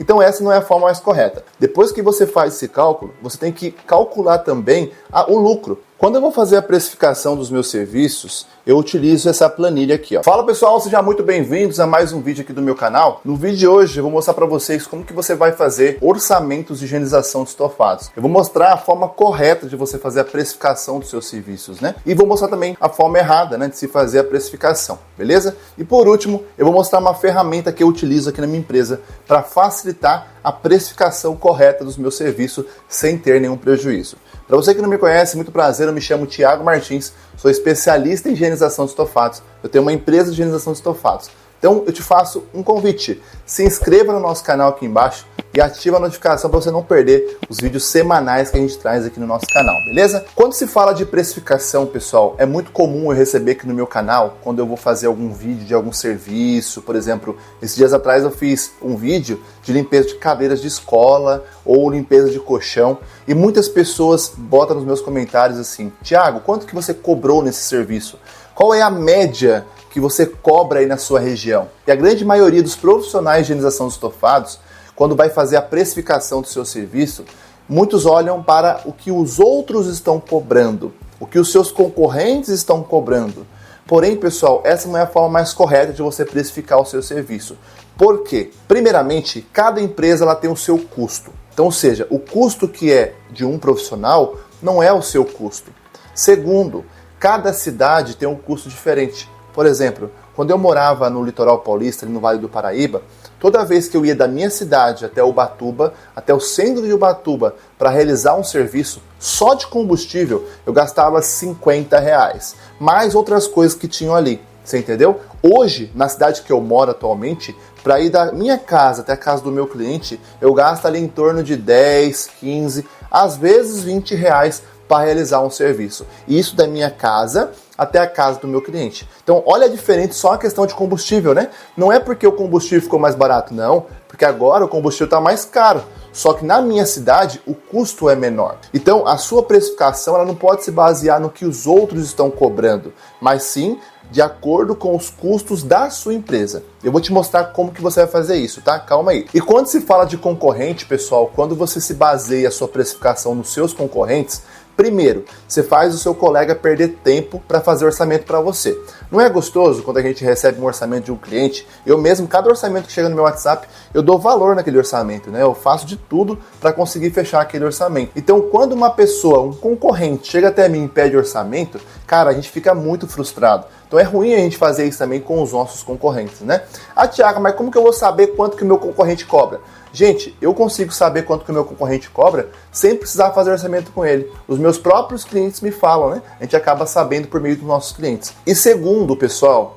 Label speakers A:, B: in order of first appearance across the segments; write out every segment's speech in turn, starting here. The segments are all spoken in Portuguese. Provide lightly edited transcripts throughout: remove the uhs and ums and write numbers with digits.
A: Então essa não é a forma mais correta. Depois que você faz esse cálculo, você tem que calcular também o lucro. Quando eu vou fazer a precificação dos meus serviços, eu utilizo essa planilha aqui, ó. Fala pessoal, sejam muito bem-vindos a mais um vídeo aqui do meu canal. No vídeo de hoje eu vou mostrar para vocês como que você vai fazer orçamentos de higienização de estofados. Eu vou mostrar a forma correta de você fazer a precificação dos seus serviços, né? E vou mostrar também a forma errada, né, de se fazer a precificação, beleza? E por último, eu vou mostrar uma ferramenta que eu utilizo aqui na minha empresa para facilitar a precificação correta dos meus serviços sem ter nenhum prejuízo. Para você que não me conhece, muito prazer, eu me chamo Thiago Martins, sou especialista em higienização de estofados, eu tenho uma empresa de higienização de estofados. Então eu te faço um convite, se inscreva no nosso canal aqui embaixo e ativa a notificação para você não perder os vídeos semanais que a gente traz aqui no nosso canal, beleza? Quando se fala de precificação, pessoal, é muito comum eu receber aqui no meu canal, quando eu vou fazer algum vídeo de algum serviço, por exemplo, esses dias atrás eu fiz um vídeo de limpeza de cadeiras de escola ou limpeza de colchão e muitas pessoas botam nos meus comentários assim, Thiago, quanto que você cobrou nesse serviço? Qual é a média que você cobra aí na sua região? E a grande maioria dos profissionais de higienização de estofados, quando vai fazer a precificação do seu serviço, muitos olham para o que os outros estão cobrando, o que os seus concorrentes estão cobrando. Porém, pessoal, essa não é a forma mais correta de você precificar o seu serviço. Por quê? Primeiramente, cada empresa ela tem o seu custo. Então, ou seja, o custo que é de um profissional não é o seu custo. Segundo, cada cidade tem um custo diferente. Por exemplo, quando eu morava no litoral paulista, ali no Vale do Paraíba, toda vez que eu ia da minha cidade até Ubatuba, até o centro de Ubatuba, para realizar um serviço, só de combustível, eu gastava R$50, mais outras coisas que tinham ali, você entendeu? Hoje, na cidade que eu moro atualmente, para ir da minha casa até a casa do meu cliente, eu gasto ali em torno de 10, 15, às vezes R$20 para realizar um serviço. E isso da minha casa até a casa do meu cliente. Então, olha a diferença, só a questão de combustível, né? Não é porque o combustível ficou mais barato, não, porque agora o combustível está mais caro. Só que na minha cidade, o custo é menor. Então, a sua precificação ela não pode se basear no que os outros estão cobrando, mas sim de acordo com os custos da sua empresa. Eu vou te mostrar como que você vai fazer isso, tá? Calma aí. E quando se fala de concorrente, pessoal, quando você se baseia a sua precificação nos seus concorrentes, primeiro, você faz o seu colega perder tempo para fazer orçamento para você. Não é gostoso quando a gente recebe um orçamento de um cliente? Eu mesmo, cada orçamento que chega no meu WhatsApp, eu dou valor naquele orçamento, né? Eu faço de tudo para conseguir fechar aquele orçamento. Então, quando uma pessoa, um concorrente, chega até mim e pede orçamento, cara, a gente fica muito frustrado. Então é ruim a gente fazer isso também com os nossos concorrentes, né? Ah, Thiago, mas como que eu vou saber quanto que o meu concorrente cobra? Gente, eu consigo saber quanto que o meu concorrente cobra sem precisar fazer orçamento com ele. Os meus próprios clientes me falam, né? A gente acaba sabendo por meio dos nossos clientes. E segundo, pessoal,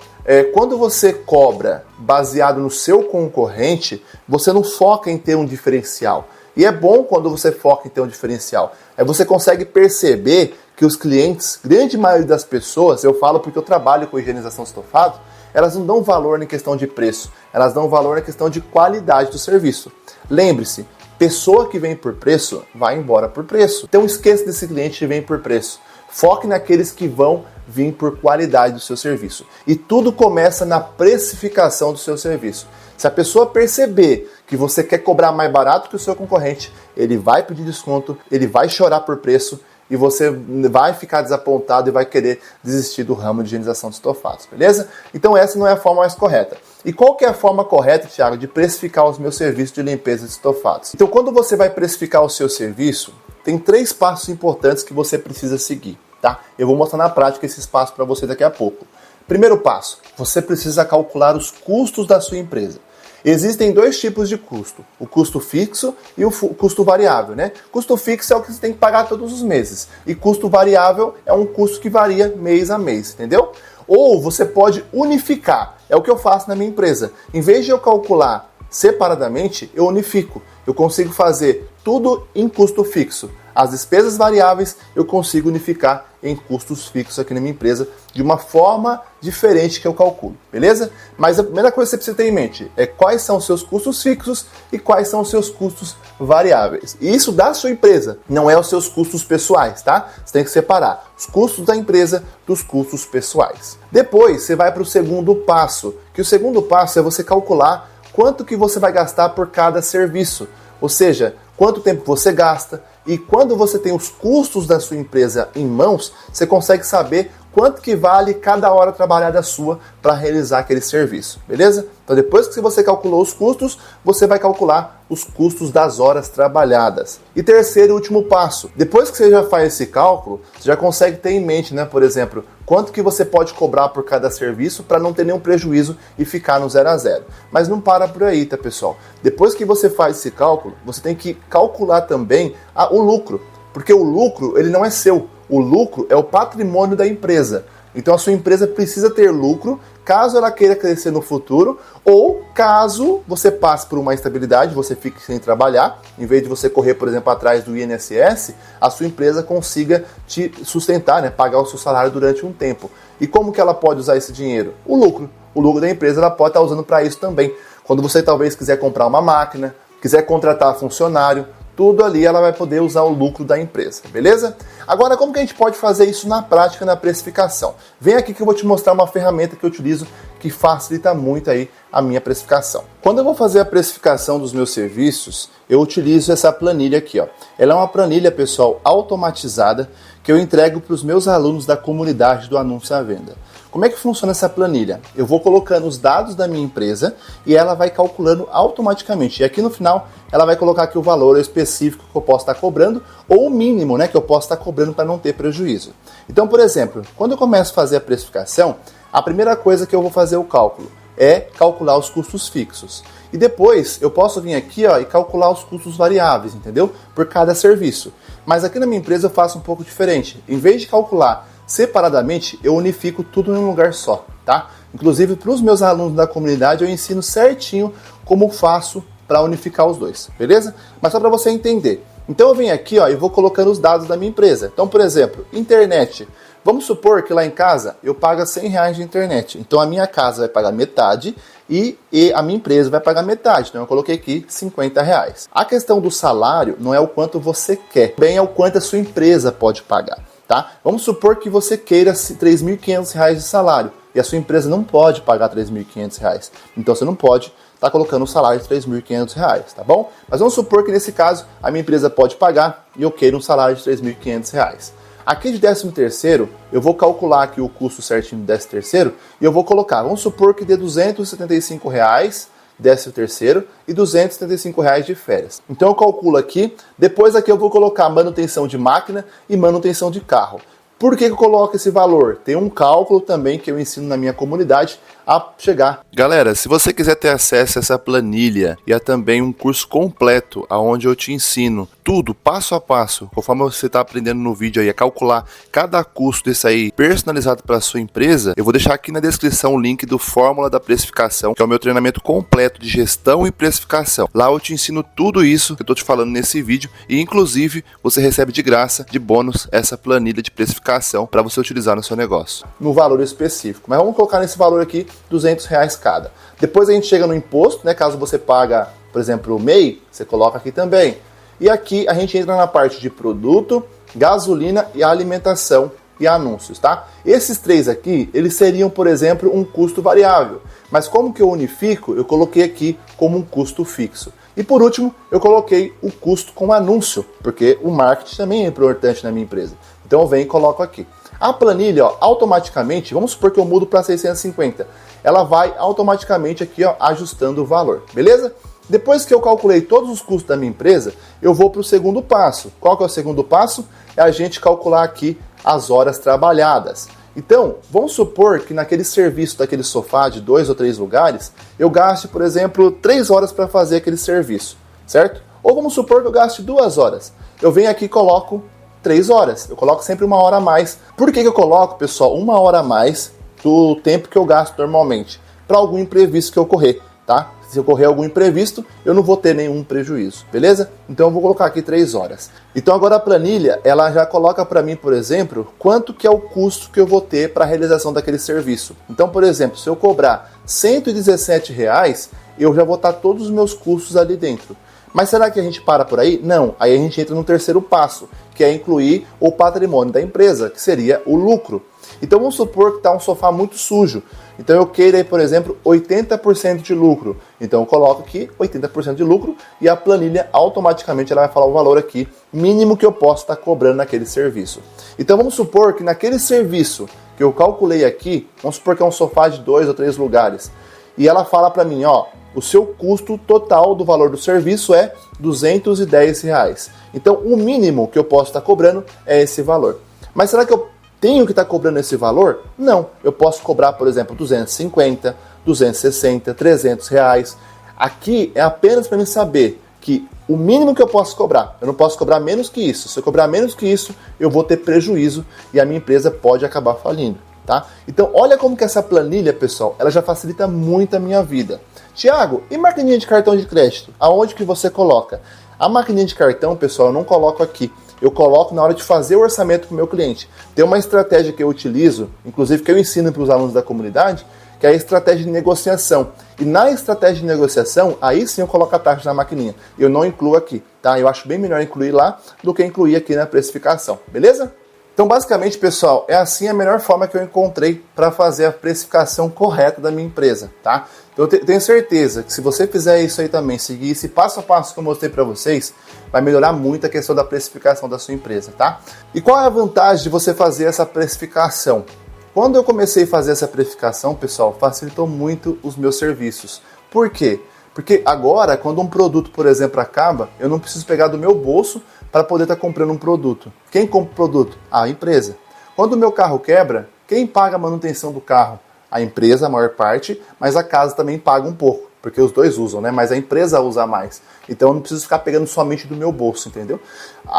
A: quando você cobra baseado no seu concorrente, você não foca em ter um diferencial. E é bom quando você foca em ter um diferencial. Você consegue perceber que os clientes, grande maioria das pessoas, eu falo porque eu trabalho com higienização de estofado, elas não dão valor na questão de preço, elas dão valor na questão de qualidade do serviço. Lembre-se, pessoa que vem por preço, vai embora por preço. Então esqueça desse cliente que vem por preço. Foque naqueles que vão vir por qualidade do seu serviço. E tudo começa na precificação do seu serviço. Se a pessoa perceber que você quer cobrar mais barato que o seu concorrente, ele vai pedir desconto, ele vai chorar por preço, e você vai ficar desapontado e vai querer desistir do ramo de higienização de estofados, beleza? Então essa não é a forma mais correta. E qual que é a forma correta, Thiago, de precificar os meus serviços de limpeza de estofados? Então quando você vai precificar o seu serviço, tem 3 passos importantes que você precisa seguir, tá? Eu vou mostrar na prática esses passos para você daqui a pouco. Primeiro passo, você precisa calcular os custos da sua empresa. Existem 2 tipos de custo, o custo fixo e o custo variável, né? Custo fixo é o que você tem que pagar todos os meses e custo variável é um custo que varia mês a mês, entendeu? Ou você pode unificar, é o que eu faço na minha empresa. Em vez de eu calcular separadamente, eu unifico. Eu consigo fazer tudo em custo fixo. As despesas variáveis eu consigo unificar em custos fixos aqui na minha empresa de uma forma diferente que eu calculo, beleza? Mas a primeira coisa que você precisa ter em mente é quais são os seus custos fixos e quais são os seus custos variáveis. E isso da sua empresa, não é os seus custos pessoais, tá? Você tem que separar os custos da empresa dos custos pessoais. Depois você vai para o segundo passo, que o segundo passo é você calcular quanto que você vai gastar por cada serviço. Ou seja, quanto tempo você gasta, e quando você tem os custos da sua empresa em mãos, você consegue saber quanto que vale cada hora trabalhada sua para realizar aquele serviço, beleza? Então depois que você calculou os custos, você vai calcular os custos das horas trabalhadas. E terceiro e último passo, depois que você já faz esse cálculo, você já consegue ter em mente, né, por exemplo, quanto que você pode cobrar por cada serviço para não ter nenhum prejuízo e ficar no 0 a 0. Mas não para por aí, tá, pessoal? Depois que você faz esse cálculo, você tem que calcular também o lucro, porque o lucro ele não é seu. O lucro é o patrimônio da empresa. Então a sua empresa precisa ter lucro caso ela queira crescer no futuro ou caso você passe por uma instabilidade, você fique sem trabalhar, em vez de você correr, por exemplo, atrás do INSS, a sua empresa consiga te sustentar, né, pagar o seu salário durante um tempo. E como que ela pode usar esse dinheiro? O lucro. O lucro da empresa ela pode estar usando para isso também. Quando você talvez quiser comprar uma máquina, quiser contratar funcionário, tudo ali ela vai poder usar o lucro da empresa, beleza? Agora, como que a gente pode fazer isso na prática, na precificação? Vem aqui que eu vou te mostrar uma ferramenta que eu utilizo que facilita muito aí a minha precificação. Quando eu vou fazer a precificação dos meus serviços, eu utilizo essa planilha aqui, ó. Ela é uma planilha, pessoal, automatizada que eu entrego para os meus alunos da comunidade do Anúncio à Venda. Como é que funciona essa planilha? Eu vou colocando os dados da minha empresa e ela vai calculando automaticamente. E aqui no final, ela vai colocar aqui o valor específico que eu posso estar cobrando ou o mínimo, né, que eu posso estar cobrando para não ter prejuízo. Então, por exemplo, quando eu começo a fazer a precificação, a primeira coisa que eu vou fazer o cálculo é calcular os custos fixos. E depois eu posso vir aqui, ó, e calcular os custos variáveis, entendeu? Por cada serviço. Mas aqui na minha empresa eu faço um pouco diferente. Em vez de calcular separadamente, eu unifico tudo em um lugar só, tá? Inclusive, para os meus alunos da comunidade, eu ensino certinho como faço para unificar os dois, beleza? Mas só para você entender. Então eu venho aqui, ó, e vou colocando os dados da minha empresa. Então, por exemplo, internet. Vamos supor que lá em casa eu pago R$100 de internet. Então a minha casa vai pagar metade e a minha empresa vai pagar metade. Então eu coloquei aqui R$50. A questão do salário não é o quanto você quer, bem é o quanto a sua empresa pode pagar. Tá? Vamos supor que você queira R$3.500 de salário e a sua empresa não pode pagar R$3.500. Então você não pode estar colocando o salário de R$3.500, tá bom? Mas vamos supor que nesse caso a minha empresa pode pagar e eu queiro um salário de R$3.500. Aqui de 13º, eu vou calcular aqui o custo certinho do 13º e eu vou colocar, vamos supor que dê R$275 13º e R$275 de férias. Então eu calculo aqui, depois aqui eu vou colocar manutenção de máquina e manutenção de carro. Por que eu coloco esse valor? Tem um cálculo também que eu ensino na minha comunidade a chegar. Galera, se você quiser ter acesso a essa planilha e a também um curso completo onde eu te ensino tudo, passo a passo, conforme você está aprendendo no vídeo aí, a calcular cada custo desse aí personalizado para a sua empresa, eu vou deixar aqui na descrição o link do Fórmula da Precificação, que é o meu treinamento completo de gestão e precificação. Lá eu te ensino tudo isso que eu estou te falando nesse vídeo e inclusive você recebe de graça, de bônus, essa planilha de precificação para você utilizar no seu negócio. No valor específico, mas vamos colocar nesse valor aqui R$200 cada. Depois a gente chega no imposto, né? Caso você paga, por exemplo, o MEI, você coloca aqui também. E aqui a gente entra na parte de produto, gasolina e alimentação e anúncios, tá? Esses três aqui, eles seriam, por exemplo, um custo variável. Mas como que eu unifico, eu coloquei aqui como um custo fixo. E por último, eu coloquei o custo com anúncio, porque o marketing também é importante na minha empresa. Então eu venho e coloco aqui. A planilha, ó, automaticamente, vamos supor que eu mudo para 650. Ela vai automaticamente aqui, ó, ajustando o valor, beleza? Depois que eu calculei todos os custos da minha empresa, eu vou para o segundo passo. Qual que é o segundo passo? É a gente calcular aqui as horas trabalhadas. Então, vamos supor que naquele serviço daquele sofá de 2 ou 3 lugares, eu gaste, por exemplo, 3 horas para fazer aquele serviço, certo? Ou vamos supor que eu gaste 2 horas. Eu venho aqui e coloco 3 horas. Eu coloco sempre 1 hora a mais. Por que eu coloco, pessoal, 1 hora a mais do tempo que eu gasto normalmente? Para algum imprevisto que ocorrer, tá? Se ocorrer algum imprevisto, eu não vou ter nenhum prejuízo, beleza? Então eu vou colocar aqui 3 horas. Então agora a planilha, ela já coloca para mim, por exemplo, quanto que é o custo que eu vou ter para a realização daquele serviço. Então, por exemplo, se eu cobrar R$117, eu já vou estar todos os meus custos ali dentro. Mas será que a gente para por aí? Não. Aí a gente entra no terceiro passo, que é incluir o patrimônio da empresa, que seria o lucro. Então vamos supor que está um sofá muito sujo. Então eu queira aí, por exemplo, 80% de lucro. Então eu coloco aqui 80% de lucro e a planilha automaticamente ela vai falar o valor aqui mínimo que eu posso estar cobrando naquele serviço. Então vamos supor que naquele serviço que eu calculei aqui, vamos supor que é um sofá de 2 ou 3 lugares. E ela fala para mim, ó, o seu custo total do valor do serviço é R$210. Então o mínimo que eu posso estar cobrando é esse valor. Mas será que eu tenho que estar cobrando esse valor? Não. Eu posso cobrar, por exemplo, 250, 260, R$300. Aqui é apenas para mim saber que o mínimo que eu posso cobrar, eu não posso cobrar menos que isso. Se eu cobrar menos que isso, eu vou ter prejuízo e a minha empresa pode acabar falindo, tá? Então, olha como que essa planilha, pessoal, ela já facilita muito a minha vida. Tiago, e maquininha de cartão de crédito? Aonde que você coloca? A maquininha de cartão, pessoal, eu não coloco aqui. Eu coloco na hora de fazer o orçamento para o meu cliente. Tem uma estratégia que eu utilizo, inclusive que eu ensino para os alunos da comunidade, que é a estratégia de negociação. E na estratégia de negociação, aí sim eu coloco a taxa na maquininha. Eu não incluo aqui, tá? Eu acho bem melhor incluir lá do que incluir aqui na precificação, beleza? Então, basicamente, pessoal, é assim a melhor forma que eu encontrei para fazer a precificação correta da minha empresa, tá? Então, eu tenho certeza que se você fizer isso aí também, seguir esse passo a passo que eu mostrei para vocês, vai melhorar muito a questão da precificação da sua empresa, tá? E qual é a vantagem de você fazer essa precificação? Quando eu comecei a fazer essa precificação, pessoal, facilitou muito os meus serviços. Por quê? Porque agora, quando um produto, por exemplo, acaba, eu não preciso pegar do meu bolso para poder estar comprando um produto. Quem compra o produto? A empresa. Quando o meu carro quebra, quem paga a manutenção do carro? A empresa, a maior parte, mas a casa também paga um pouco, porque os dois usam, né? Mas a empresa usa mais. Então eu não preciso ficar pegando somente do meu bolso, entendeu?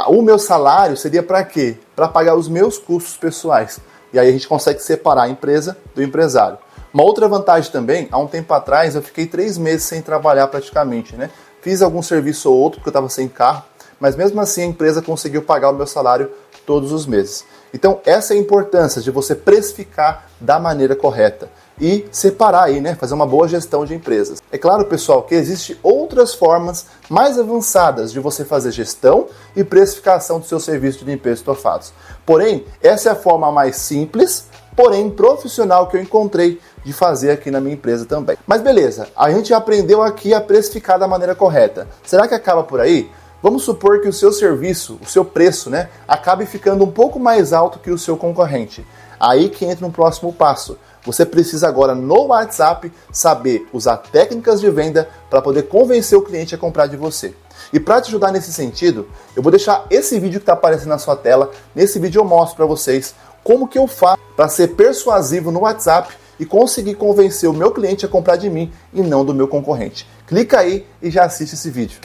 A: O meu salário seria para quê? Para pagar os meus custos pessoais. E aí a gente consegue separar a empresa do empresário. Uma outra vantagem também, há um tempo atrás eu fiquei 3 meses sem trabalhar praticamente, né? Fiz algum serviço ou outro porque eu estava sem carro, mas mesmo assim a empresa conseguiu pagar o meu salário todos os meses. Então essa é a importância de você precificar da maneira correta e separar aí, né? Fazer uma boa gestão de empresas. É claro, pessoal, que existem outras formas mais avançadas de você fazer gestão e precificação do seu serviço de limpeza de estofados. Porém, essa é a forma mais simples, porém profissional que eu encontrei de fazer aqui na minha empresa também. Mas beleza, a gente aprendeu aqui a precificar da maneira correta. Será que acaba por aí? Vamos supor que o seu serviço, o seu preço, né, acabe ficando um pouco mais alto que o seu concorrente. Aí que entra no próximo passo. Você precisa agora no WhatsApp saber usar técnicas de venda para poder convencer o cliente a comprar de você. E para te ajudar nesse sentido, eu vou deixar esse vídeo que está aparecendo na sua tela. Nesse vídeo eu mostro para vocês como que eu faço para ser persuasivo no WhatsApp e conseguir convencer o meu cliente a comprar de mim e não do meu concorrente. Clica aí e já assiste esse vídeo.